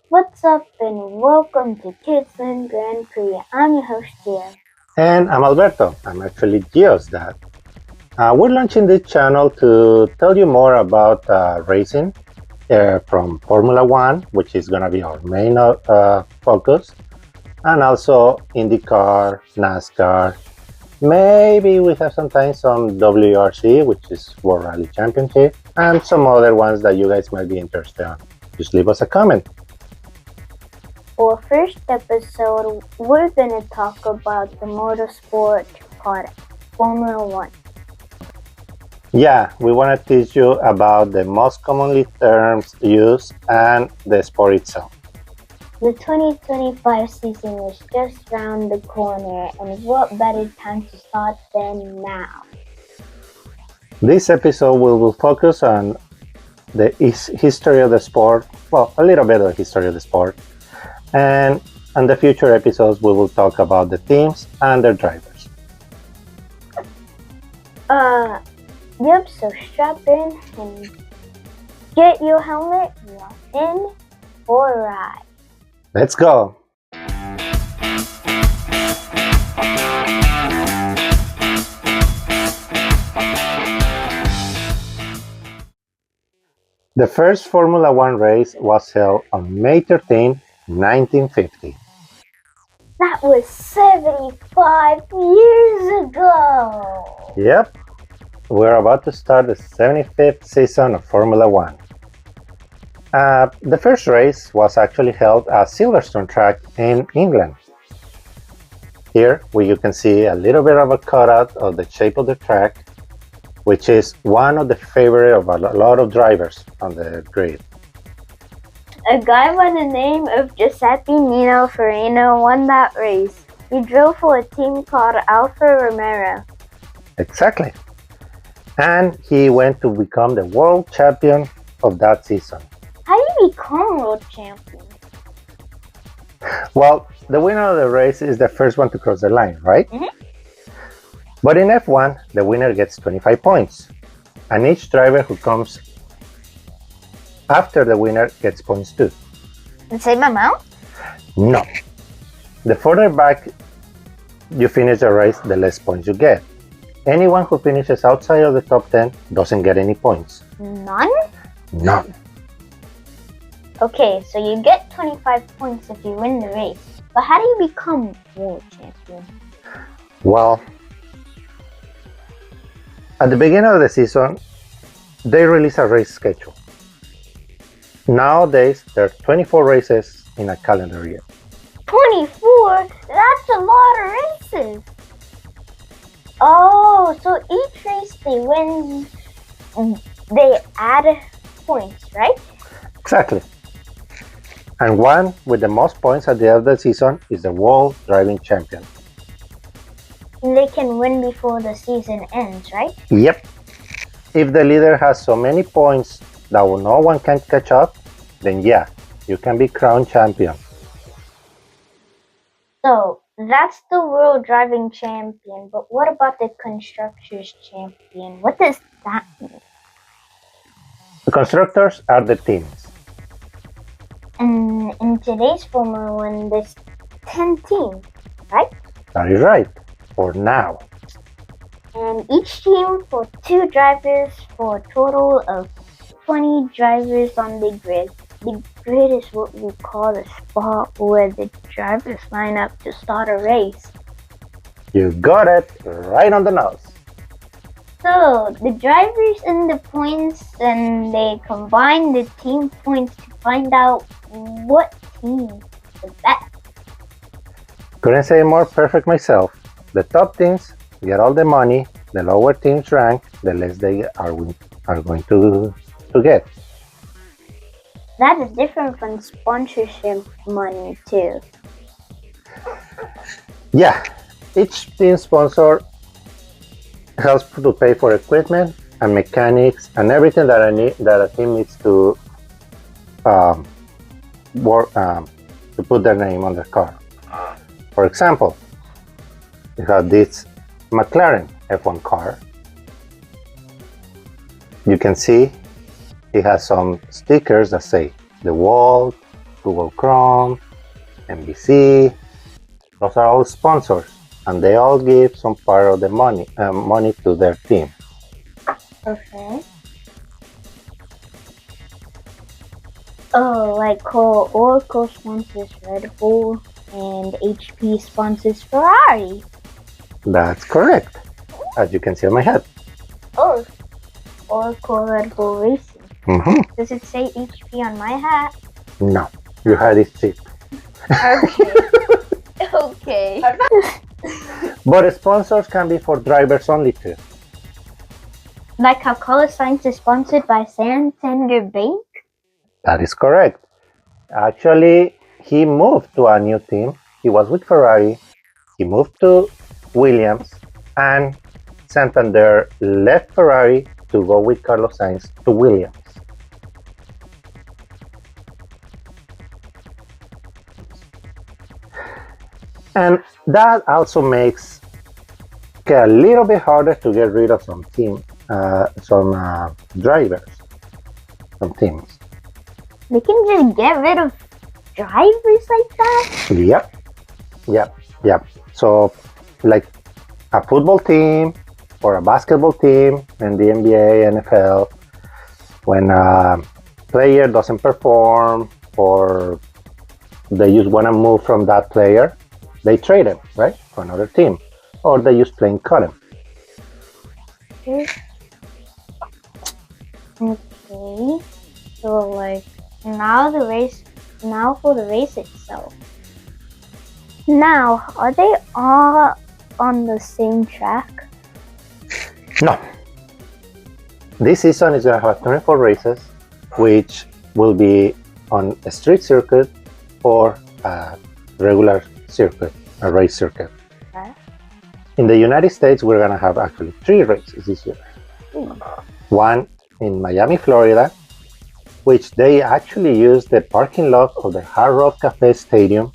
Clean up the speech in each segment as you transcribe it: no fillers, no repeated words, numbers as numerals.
What's up and welcome to Kidsland Grand Prix. I'm your host Gia. And I'm Alberto. I'm actually Gio's dad. We're launching this channel to tell you more about racing from Formula One, which is going to be our main focus, and also IndyCar, NASCAR. Maybe we have sometimes some WRC, which is World Rally Championship, and some other ones that you guys might be interested in. Just leave us a comment. For our first episode, we're going to talk about the motorsport called Formula One. Yeah, we want to teach you about the most commonly terms used and the sport itself. The 2025 season is just round the corner, and what better time to start than now? This episode will focus on the history of the sport, well, a little bit of the history of the sport, and in the future episodes we will talk about the teams and their drivers. Yep, so strap in and get your helmet, you're in for a ride. Let's go! The first Formula One race was held on May 13, 1950. That was 75 years ago! Yep, we're about to start the 75th season of Formula One. The first race was actually held at Silverstone track in England. Here you can see a little bit of a cutout of the shape of the track, which is one of the favorite of a lot of drivers on the grid. A guy by the name of Giuseppe Nino Farina won that race. He drove for a team called Alfa Romeo. Exactly. And he went to become the world champion of that season. How do you become world champion? Well, the winner of the race is the first one to cross the line, right? Mm-hmm. But in F1, the winner gets 25 points, and each driver who comes after the winner gets points too. The same amount? No. The further back you finish the race, the less points you get. Anyone who finishes outside of the top 10 doesn't get any points. None? None. Okay, so you get 25 points if you win the race. But how do you become world champion? Well, at the beginning of the season, they release a race schedule. Nowadays, there are 24 races in a calendar year. 24? That's a lot of races! Oh, so each race they win, they add points, right? Exactly. And one with the most points at the end of the season is the world driving champion. And they can win before the season ends, right? Yep. If the leader has so many points that no one can catch up, then yeah, you can be crowned champion. So, that's the world driving champion, but what about the constructors champion? What does that mean? The constructors are the teams. And in today's Formula One, there's 10 teams, right? That is right, for now. And each team for 2 drivers for a total of 20 drivers on the grid. The grid is what we call the spot where the drivers line up to start a race. You got it right on the nose. So the drivers and the points, and they combine the team points to find out what team is the best. Couldn't say more perfect myself. The top teams get all the money, the lower teams rank, the less they are going to get. That is different from sponsorship money too. Yeah, each team sponsor helps to pay for equipment and mechanics and everything that a team needs to work to put their name on their car. For example, you have this McLaren F1 car. You can see it has some stickers that say DeWalt, Google Chrome, NBC. Those are all sponsors, and they all give some part of the money to their team. Okay. Oh, like Oracle sponsors Red Bull and HP sponsors Ferrari. That's correct, as you can see on my head. Oh, Oracle Red Bull Racing. Mm-hmm. Does it say HP on my hat? No, your hat is cheap. Okay. Okay. But sponsors can be for drivers only too. Like how Carlos Sainz is sponsored by Santander Bank? That is correct. Actually, he moved to a new team. He was with Ferrari. He moved to Williams, and Santander left Ferrari to go with Carlos Sainz to Williams. And that also makes it a little bit harder to get rid of some drivers, some teams. They can just get rid of drivers like that? Yep. So, like a football team or a basketball team in the NBA, NFL, when a player doesn't perform or they just want to move from that player, they trade him, right, for another team, or they just plain cut him. Okay. So like now for the race itself. Now, are they all on the same track? No. This season is going to have 24 races, which will be on a street circuit or a regular circuit, a race circuit. Okay. In the United States, we're going to have actually 3 races this year. One in Miami, Florida, which they actually use the parking lot of the Hard Rock Cafe Stadium,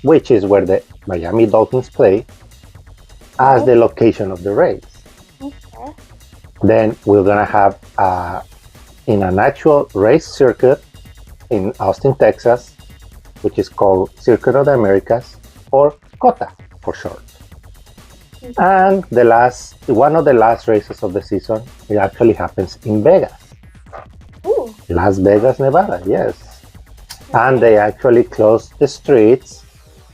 which is where the Miami Dolphins play, as the location of the race. Okay. Then we're gonna have in an actual race circuit in Austin, Texas, which is called Circuit of the Americas, or COTA for short. And one of the last races of the season, it actually happens in Vegas. Ooh. Las Vegas, Nevada, yes. And they actually close the streets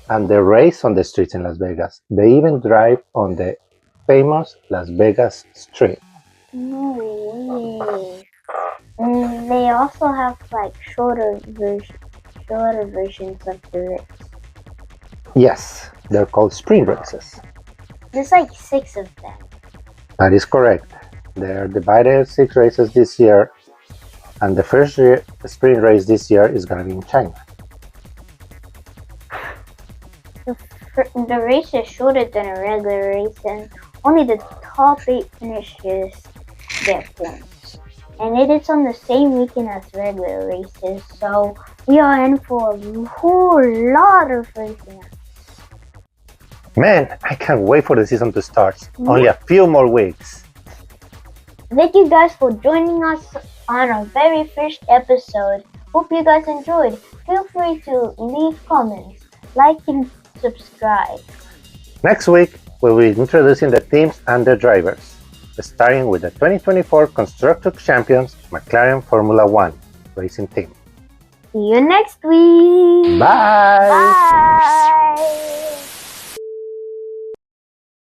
and they race on the streets in Las Vegas. They even drive on the famous Las Vegas Strip. No way. They also have like shorter versions of the race. Yes, they're called sprint races. There's like 6 of them. That is correct. They're divided 6 races this year, and the first sprint race this year is going to be in China. The race is shorter than a regular race, and only the top 8 finishes get points. And it is on the same weekend as regular races, so we are in for a whole lot of racing. Man, I can't wait for the season to start. Only a few more weeks. Thank you guys for joining us on our very first episode. Hope you guys enjoyed. Feel free to leave comments, like and subscribe. Next week, we'll be introducing the teams and the drivers, starting with the 2024 Constructors Champions McLaren Formula One racing team. See you next week. Bye! Bye.